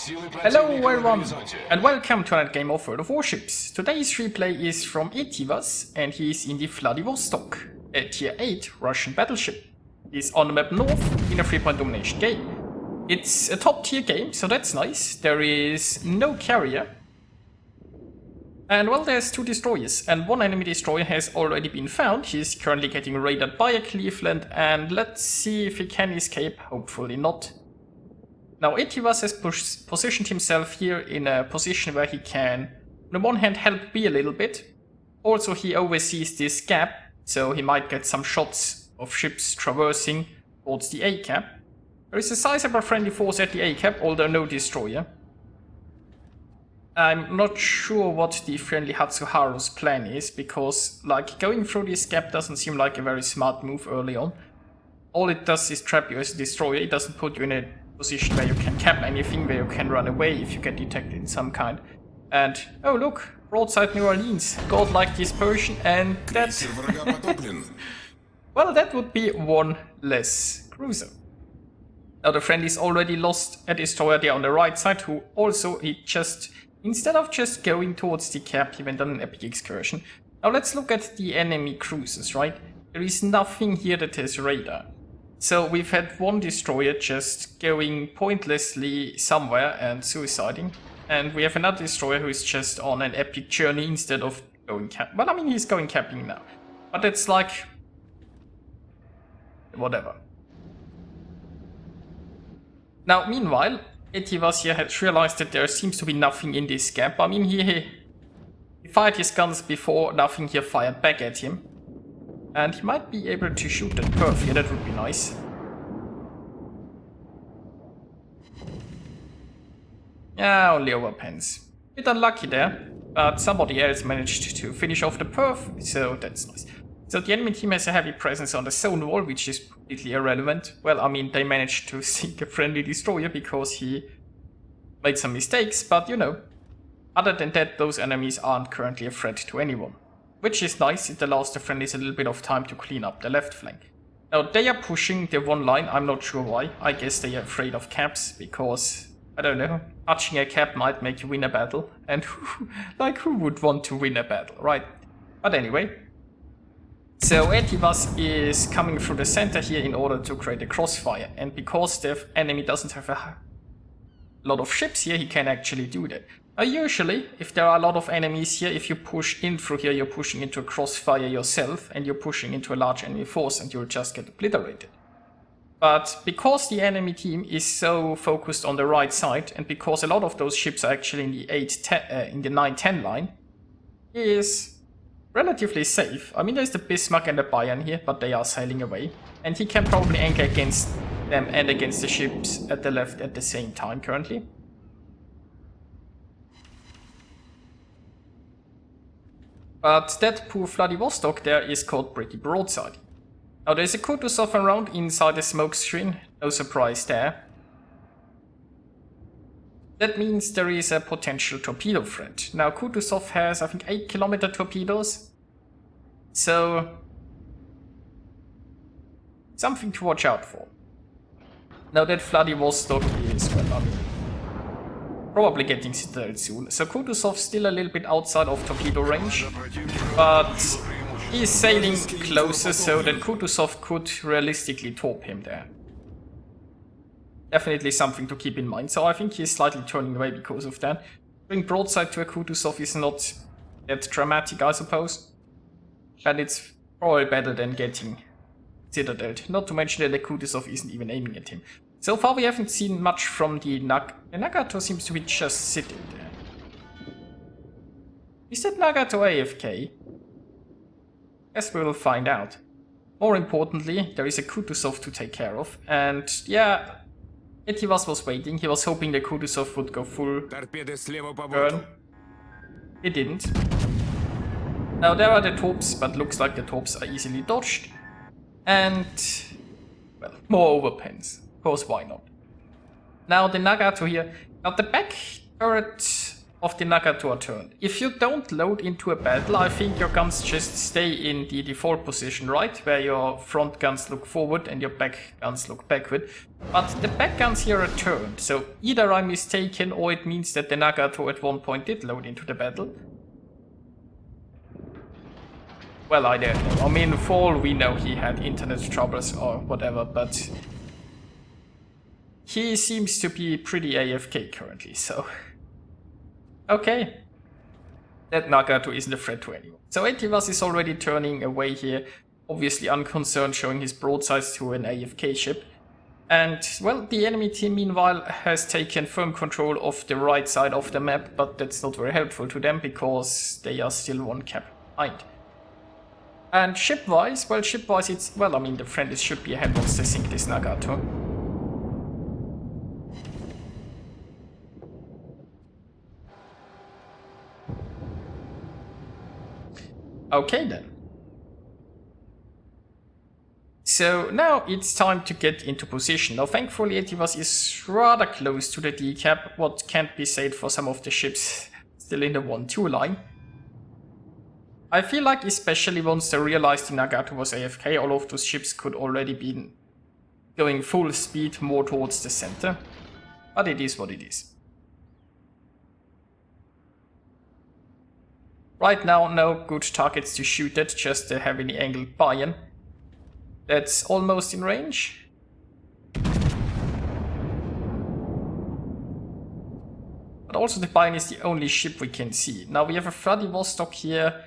Hello everyone, and welcome to another game of World of Warships. Today's replay is from Etivaz, and he is in the Vladivostok, a tier 8 Russian battleship. He's on the map north in a 3-point domination game. It's a top tier game, so that's nice. There is no carrier. And well, there's 2 destroyers, and 1 enemy destroyer has already been found. He's currently getting raided by a Cleveland, and let's see if he can escape. Hopefully not. Now Etivaz has positioned himself here in a position where he can, on the one hand, help B a little bit. Also, he oversees this gap, so he might get some shots of ships traversing towards the A cap. There is a sizable friendly force at the A cap, although no destroyer. I'm not sure what the friendly Hatsuharu's plan is, because like going through this gap doesn't seem like a very smart move early on. All it does is trap you as a destroyer. It doesn't put you in a position where you can cap anything, where you can run away if you get detected in some kind. And oh look, broadside New Orleans, godlike dispersion, and that well, that would be 1 less cruiser. Now the friend is already lost a destroyer there on the right side, who also instead of just going towards the cap, he went on an epic excursion. Now let's look at the enemy cruisers, right? There is nothing here that has radar. So we've had 1 destroyer just going pointlessly somewhere and suiciding. And we have another destroyer who is just on an epic journey instead of going cap. Well, I mean, he's going capping now. But it's like whatever. Now, meanwhile, Etivaz here has realized that there seems to be nothing in this gap. I mean, he fired his guns before, nothing here fired back at him. And he might be able to shoot that perf here, that would be nice. Yeah, only overpens. Bit unlucky there, but somebody else managed to finish off the perf, so that's nice. So the enemy team has a heavy presence on the zone wall, which is completely irrelevant. Well, I mean, they managed to sink a friendly destroyer because he made some mistakes, but you know, other than that, those enemies aren't currently a threat to anyone. Which is nice, it allows the friendlies a little bit of time to clean up the left flank. Now they are pushing the 1 line, I'm not sure why. I guess they are afraid of caps, because, I don't know, touching a cap might make you win a battle. And who would want to win a battle, right? But anyway. So Etivaz is coming through the center here in order to create a crossfire. And because the enemy doesn't have a lot of ships here, he can actually do that. Usually, if there are a lot of enemies here, if you push in through here, you're pushing into a crossfire yourself, and you're pushing into a large enemy force, and you'll just get obliterated. But because the enemy team is so focused on the right side, and because a lot of those ships are actually in the 9-10 line, he is relatively safe. I mean, there's the Bismarck and the Bayern here, but they are sailing away, and he can probably anchor against them and against the ships at the left at the same time currently. But that poor Vladivostok there is caught pretty broadside. Now there's a Kutuzov around inside the smoke screen, no surprise there. That means there is a potential torpedo threat. Now Kutuzov has, I think, 8-kilometer torpedoes. So something to watch out for. Now that Vladivostok is, well, I mean, probably getting citadel soon. So Kutuzov's still a little bit outside of torpedo range, but he's sailing closer so that Kutuzov could realistically torp him there. Definitely something to keep in mind. So I think he's slightly turning away because of that. Going broadside to a Kutuzov is not that dramatic, I suppose. But it's probably better than getting citadeled. Not to mention that the Kutuzov isn't even aiming at him. So far we haven't seen much from the Nagato seems to be just sitting there. Is that Nagato AFK? Guess we will find out. More importantly, there is a Kutuzov to take care of, and yeah, Etivaz was waiting. He was hoping the Kutuzov would go full burn. It didn't. Now there are the torps, but looks like the torps are easily dodged. And, well, more overpens. Of course, why not? Now the Nagato here. Now the back turret of the Nagato turn. If you don't load into a battle, I think your guns just stay in the default position, right? Where your front guns look forward and your back guns look backward. But the back guns here are turned, so either I'm mistaken or it means that the Nagato at one point did load into the battle. Well, I don't know. I mean, for all we know, he had internet troubles or whatever, but he seems to be pretty AFK currently, so... Okay. That Nagato isn't a threat to anyone. So Etivaz is already turning away here, obviously unconcerned, showing his broadsides to an AFK ship. And, well, the enemy team, meanwhile, has taken firm control of the right side of the map, but that's not very helpful to them, because they are still one cap behind. And ship-wise, well, ship-wise it's... Well, I mean, the friendlies should be ahead once they sink this Nagato. Okay then. So now it's time to get into position. Now thankfully Etivaz is rather close to the decap, what can't be said for some of the ships still in the 1-2 line. I feel like especially once they realized the Nagato was AFK, all of those ships could already be going full speed more towards the center. But it is what it is. Right now, no good targets to shoot at, just a heavily angled Bayern. That's almost in range. But also the Bayern is the only ship we can see. Now we have a Vladivostok here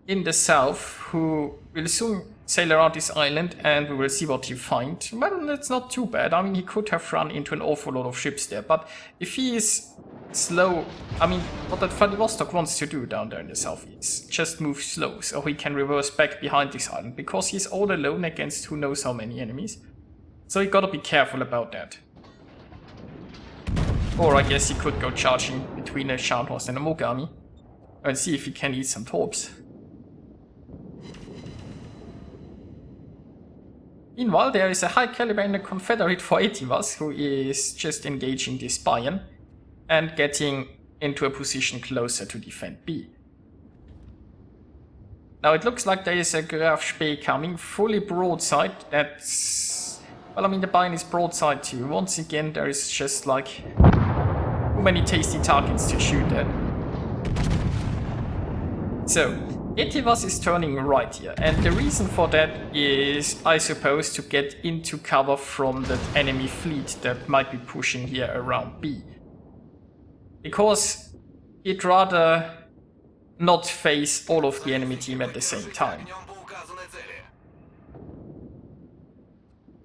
in the south, who will soon sail around this island and we will see what he finds. Well, that's not too bad. I mean, he could have run into an awful lot of ships there, but if he is slow, I mean, what that Vladivostok wants to do down there in the south is just move slow, so he can reverse back behind this island, because he's all alone against who knows how many enemies. So you gotta be careful about that. Or I guess he could go charging between a Scharnhorst and a Mogami and see if he can eat some torps. Meanwhile, there is a high caliber in the Confederate for Etivaz, who is just engaging this Bayern and getting into a position closer to defend B. Now it looks like there is a Graf Spee coming, fully broadside. That's... well, I mean, the Bayern is broadside too. Once again, there is just like too many tasty targets to shoot at. So, Etivaz is turning right here, and the reason for that is, I suppose, to get into cover from that enemy fleet that might be pushing here around B. Because he'd rather not face all of the enemy team at the same time.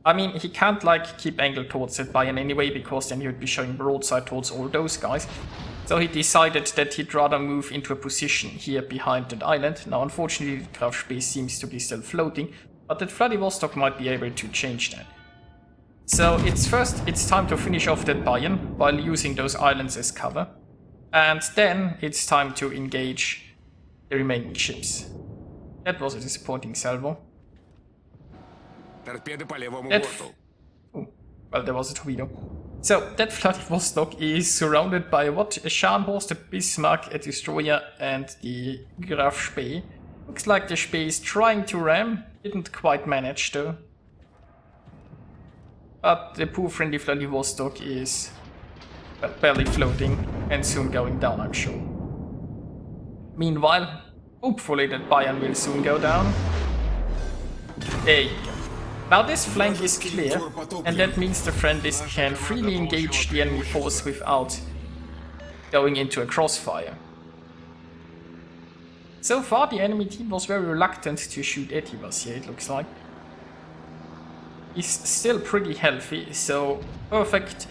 I mean, he can't like keep angled towards that Bayern anyway, because then he would be showing broadside towards all those guys. So he decided that he'd rather move into a position here behind that island. Now unfortunately the Graf Spee seems to be still floating, but that Vladivostok might be able to change that. So it's time to finish off that Bayern while using those islands as cover. And then it's time to engage the remaining ships. That was a disappointing salvo. Well, there was a torpedo. So, that Vladivostok is surrounded by what? A Scharnhorst, a Bismarck, a destroyer, and the Graf Spee. Looks like the Spee is trying to ram, didn't quite manage though. But the poor friendly Vladivostok is barely floating and soon going down, I'm sure. Meanwhile, hopefully that Bayern will soon go down. There you go. Now this flank is clear, and that means the friendlies can freely engage the enemy force without going into a crossfire. So far the enemy team was very reluctant to shoot Etivaz here, it looks like. He's still pretty healthy, so perfect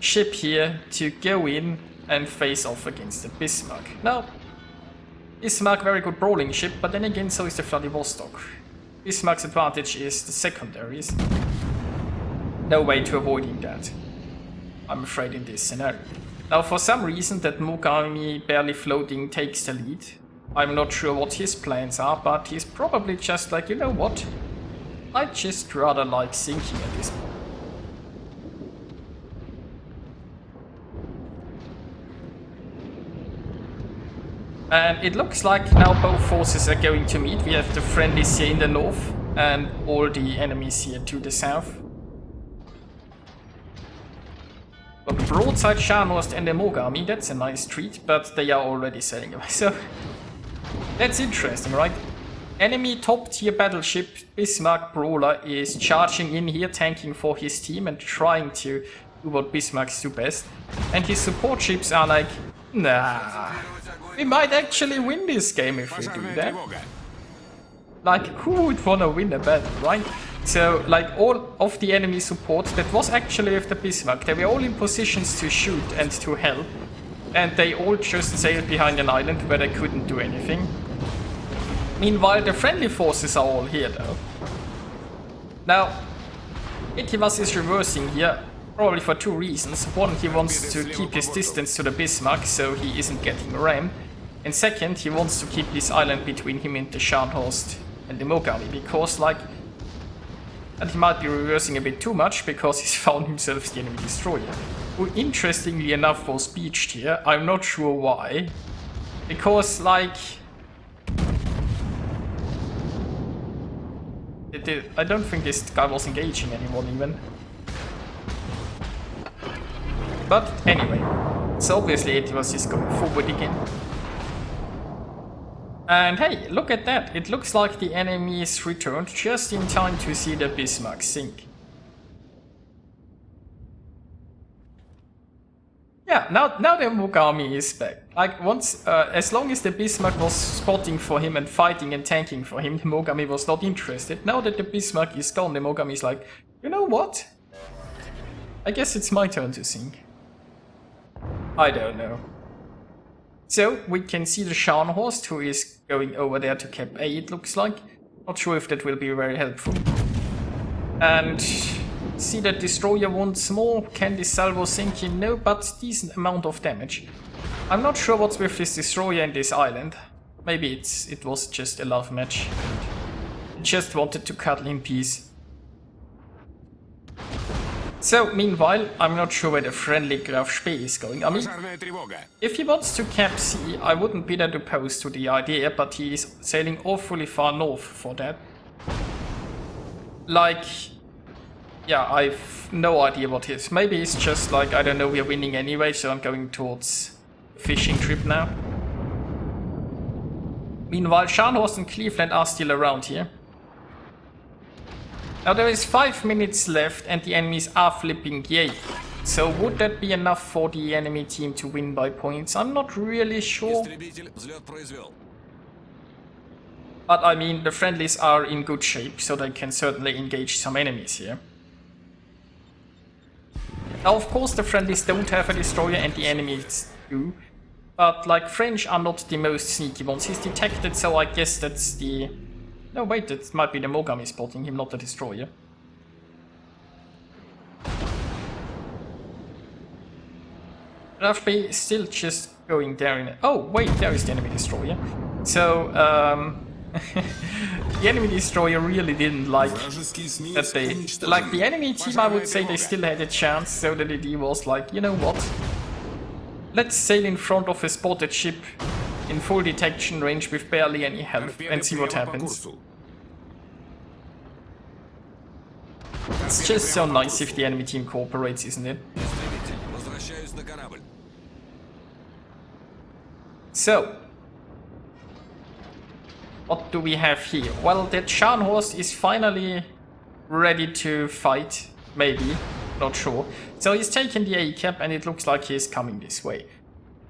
ship here to go in and face off against the Bismarck. Now, Bismarck, very good brawling ship, but then again so is the Vladivostok. Bismarck's advantage is the secondaries. No way to avoiding that, I'm afraid, in this scenario. Now for some reason that Mogami barely floating takes the lead. I'm not sure what his plans are, but he's probably just like, you know what? I'd just rather like sinking at this point. And it looks like now both forces are going to meet. We have the friendlies here in the north and all the enemies here to the south. But broadside Scharnhorst and the Mogami, that's a nice treat, but they are already sailing away. So that's interesting, right? Enemy top tier battleship Bismarck Brawler is charging in here, tanking for his team and trying to do what Bismarcks do best. And his support ships are like, nah, we might actually win this game if we do that. Like, who would wanna win a battle, right? So, like, all of the enemy support that was actually with the Bismarck, they were all in positions to shoot and to help. And they all just sailed behind an island where they couldn't do anything. Meanwhile, the friendly forces are all here, though. Now, Etivaz is reversing here, probably for two reasons. One, he wants to keep his distance to the Bismarck, so he isn't getting rammed. And second, he wants to keep this island between him and the Scharnhorst and the Mogami, because, like, and he might be reversing a bit too much, because he's found himself the enemy destroyer. Who, interestingly enough, was beached here. I'm not sure why. Because, like, I don't think this guy was engaging anyone even. But anyway, so obviously Etivaz is going forward again. And hey, look at that. It looks like the enemies returned just in time to see the Bismarck sink. Yeah, now the Mogami is back. Like, once, as long as the Bismarck was spotting for him and fighting and tanking for him, the Mogami was not interested. Now that the Bismarck is gone, the Mogami is like, you know what? I guess it's my turn to sink. I don't know. So, we can see the Scharnhorst, who is going over there to Cap A, it looks like. Not sure if that will be very helpful. And see that destroyer once more. Can this salvo sink him? No, but decent amount of damage. I'm not sure what's with this destroyer and this island. Maybe it was just a love match. It just wanted to cuddle in peace. So, meanwhile, I'm not sure where the friendly Graf Spee is going. I mean, if he wants to cap C, I wouldn't be that opposed to the idea, but he is sailing awfully far north for that. Like, yeah, I've no idea what it is. Maybe it's just like, I don't know, we're winning anyway, so I'm going towards a fishing trip now. Meanwhile, Scharnhorst and Cleveland are still around here. Now there is 5 minutes left and the enemies are flipping yay. So would that be enough for the enemy team to win by points? I'm not really sure. But I mean, the friendlies are in good shape, so they can certainly engage some enemies here. Now of course the friendlies don't have a destroyer and the enemies do. But like, French are not the most sneaky ones. He's detected, so I guess that's the... No, wait, that might be the Mogami spotting him, not the destroyer. Graf Spee is still just going there in... Oh, wait, there is the enemy destroyer. So, the enemy destroyer really didn't like that they... Like, the enemy team, I would say they still had a chance, so the idea was like, you know what? Let's sail in front of a spotted ship in full detection range with barely any health and see what happens. It's just so nice if the enemy team cooperates, isn't it? So, what do we have here? Well, that Scharnhorst is finally ready to fight, maybe, not sure. So he's taken the A cap and it looks like he's coming this way.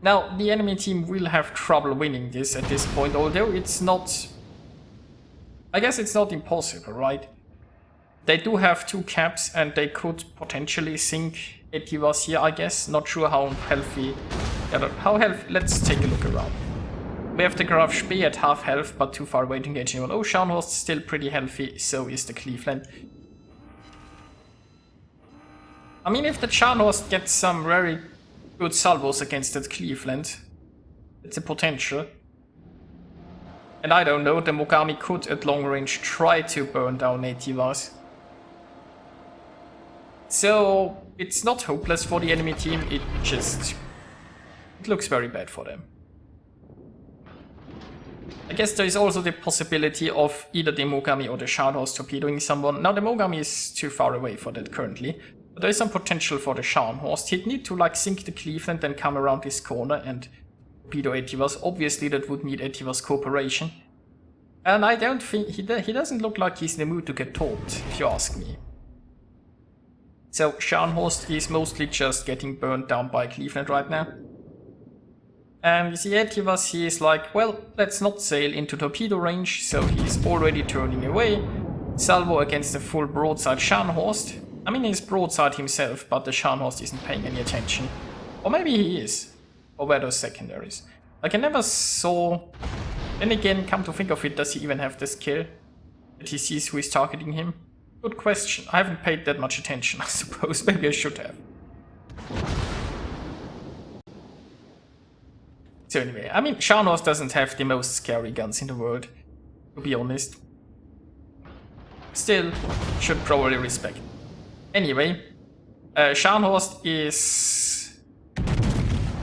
Now, the enemy team will have trouble winning this at this point, although it's not... I guess it's not impossible, right? They do have 2 caps and they could potentially sink Etivaz here, I guess. Not sure how healthy... Let's take a look around. We have the Graf Spee at half health, but too far away to engage anyone. Oh, Scharnhorst is still pretty healthy, so is the Cleveland. I mean, if the Scharnhorst gets some very good salvos against that Cleveland, it's a potential. And I don't know, the Mogami could at long range try to burn down Etivaz. So it's not hopeless for the enemy team, it looks very bad for them. I guess there is also the possibility of either the Mogami or the Scharnhorst torpedoing someone. Now the Mogami is too far away for that currently, but there is some potential for the Scharnhorst. He'd need to like sink the Cleveland, then come around this corner and torpedo Etivaz. Obviously that would need Etivaz cooperation. And I don't think, he doesn't look like he's in the mood to get torped, if you ask me. So Scharnhorst is mostly just getting burned down by Cleveland right now. And you see Etivaz, he is like, well, let's not sail into torpedo range, so he's already turning away. Salvo against the full broadside Scharnhorst. I mean, he's broadside himself, but the Scharnhorst isn't paying any attention. Or maybe he is. Or were those secondaries? Like, I never saw... Then again, come to think of it, does he even have the skill that he sees who is targeting him? Good question. I haven't paid that much attention, I suppose. Maybe I should have. So anyway, I mean, Scharnhorst doesn't have the most scary guns in the world, to be honest. Still, should probably respect. Anyway, Scharnhorst is,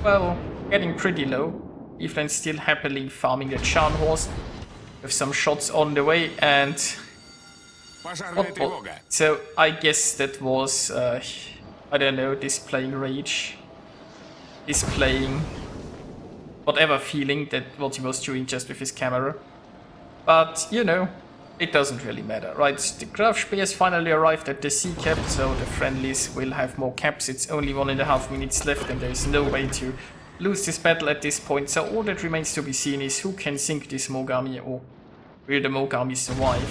well, getting pretty low. Cleveland still happily farming that Scharnhorst with some shots on the way, and so I guess that was, I don't know, displaying rage, displaying whatever feeling that what he was doing just with his camera. But, you know, it doesn't really matter, right? The Graf Spears finally arrived at the sea cap, so the friendlies will have more caps. It's only 1.5 minutes left and there's no way to lose this battle at this point. So all that remains to be seen is who can sink this Mogami, or will the Mogami survive?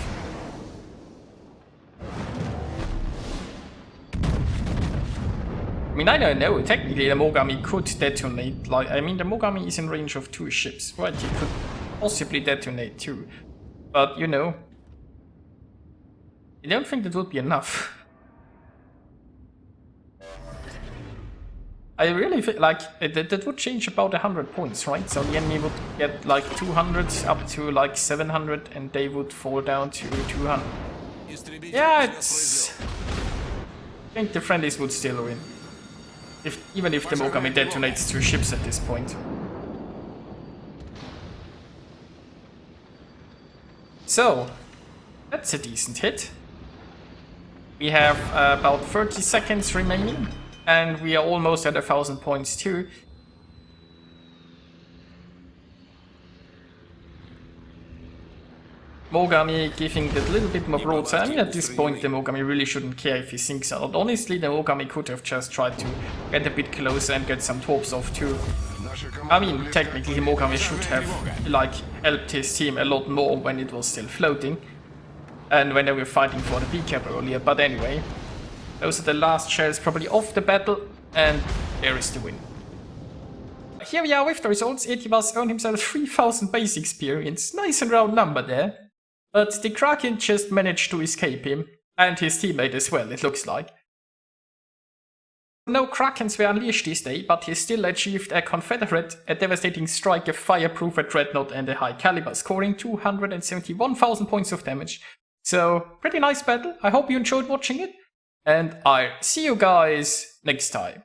I mean, I don't know, technically the Mogami could detonate, like, I mean the Mogami is in range of 2 ships, right? He could possibly detonate too, but you know, I don't think that would be enough. I really feel like that would change about 100 points, right? So the enemy would get like 200 up to like 700 and they would fall down to 200. Yeah, it's... I think the friendlies would still win. Even if the Mogami detonates 2 ships at this point. So, that's a decent hit. We have about 30 seconds remaining, and we are almost at 1,000 points too. Mogami giving that little bit more broadside. I mean, at this point the Mogami really shouldn't care if he sinks or not. Honestly, the Mogami could have just tried to get a bit closer and get some torps off too. I mean, technically Mogami should have like helped his team a lot more when it was still floating. And when they were fighting for the B cap earlier. But anyway, those are the last shells probably of the battle, and there is the win. Here we are with the results. Etivaz earned himself 3000 base experience. Nice and round number there. But the Kraken just managed to escape him, and his teammate as well, it looks like. No Krakens were unleashed this day, but he still achieved a Confederate, a devastating strike, a fireproof, a dreadnought, and a high caliber, scoring 271,000 points of damage. So, pretty nice battle. I hope you enjoyed watching it, and I'll see you guys next time.